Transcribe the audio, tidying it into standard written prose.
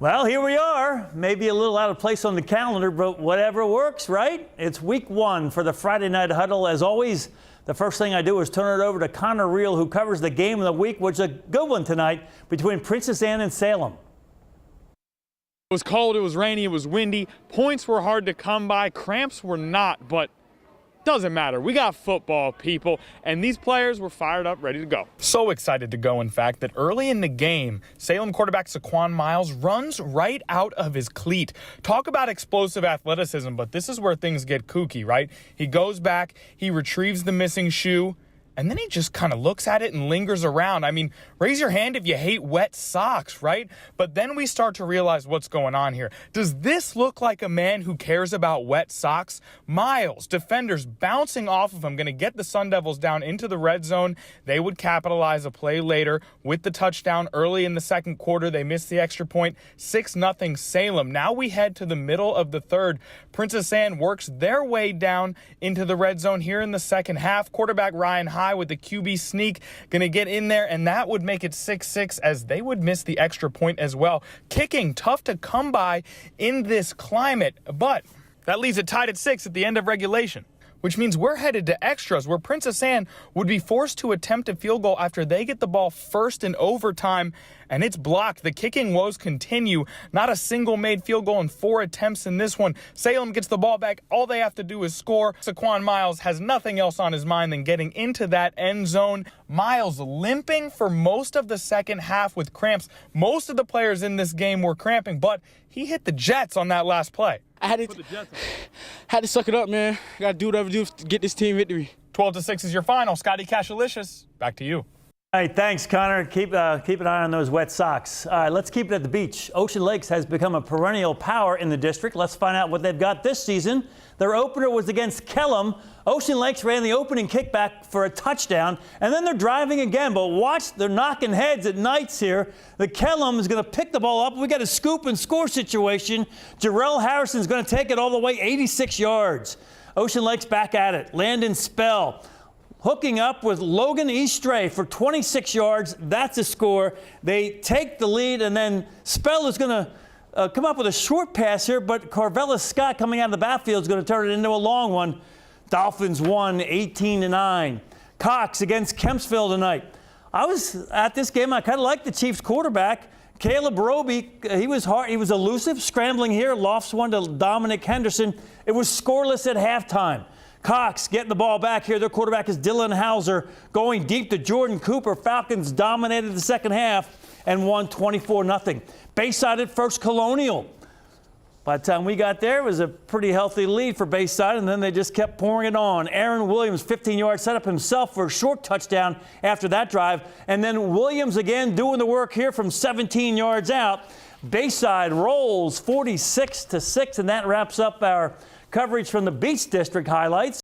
Well, here we are. Maybe a little out of place on the calendar, but whatever works, right? It's week one for the Friday Night Huddle. As always, the first thing I do is turn it over to Connor Reel, who covers the game of the week, which is a good one tonight between Princess Anne and Salem. It was cold, it was rainy, it was windy. Points were hard to come by, cramps were not, but doesn't matter. We got football, people, and these players were fired up, ready to go. So excited to go, in fact, that early in the game, Salem quarterback Saquon Miles runs right out of his cleat. Talk about explosive athleticism, but this is where things get kooky, right? He goes back, he retrieves the missing shoe, and then he just kind of looks at it and lingers around. I mean, raise your hand if you hate wet socks, right? But then we start to realize what's going on here. Does this look like a man who cares about wet socks? Miles, defenders bouncing off of him, going to get the Sun Devils down into the red zone. They would capitalize a play later with the touchdown early in the second quarter. They missed the extra point, 6-0 Salem. Now we head to the middle of the third. Princess Anne works their way down into the red zone here in the second half. Quarterback Ryan High with the QB sneak going to get in there, and that would make it 6-6 as they would miss the extra point as well. Kicking tough to come by in this climate, but that leaves it tied at 6 at the end of regulation, which means we're headed to extras where Princess Anne would be forced to attempt a field goal after they get the ball first in overtime, and it's blocked. The kicking woes continue. Not a single made field goal in 4 attempts in this one. Salem gets the ball back. All they have to do is score. Saquon Miles has nothing else on his mind than getting into that end zone. Miles limping for most of the second half with cramps. Most of the players in this game were cramping, but he hit the Jets on that last play. I had to suck it up, man. Got to do whatever I do to get this team victory. 12-6 is your final. Scotty Cashalicious, back to you. All right, thanks, Connor. Keep an eye on those wet socks. All right, let's keep it at the beach. Ocean Lakes has become a perennial power in the district. Let's find out what they've got this season. Their opener was against Kellam. Ocean Lakes ran the opening kickback for a touchdown, and then they're driving again. But watch, they're knocking heads at Knights here. The Kellam is going to pick the ball up. We got a scoop and score situation. Jarrell Harrison's going to take it all the way 86 yards. Ocean Lakes back at it. Landon Spell hooking up with Logan Eastray for 26 yards. That's a score. They take the lead, and then Spell is going to come up with a short pass here, but Carvella Scott coming out of the backfield is going to turn it into a long one. Dolphins won 18-9. Cox against Kempsville tonight. I was at this game. I kind of liked the Chiefs quarterback. Caleb Roby, he was hard. He was elusive, scrambling here. Lofts one to Dominic Henderson. It was scoreless at halftime. Cox getting the ball back here. Their quarterback is Dylan Hauser going deep to Jordan Cooper. Falcons dominated the second half and won 24-0. Bayside at First Colonial. By the time we got there, it was a pretty healthy lead for Bayside, and then they just kept pouring it on. Aaron Williams, 15-yard setup himself for a short touchdown after that drive. And then Williams again doing the work here from 17 yards out. Bayside rolls 46-6, and that wraps up our coverage from the Beach District highlights.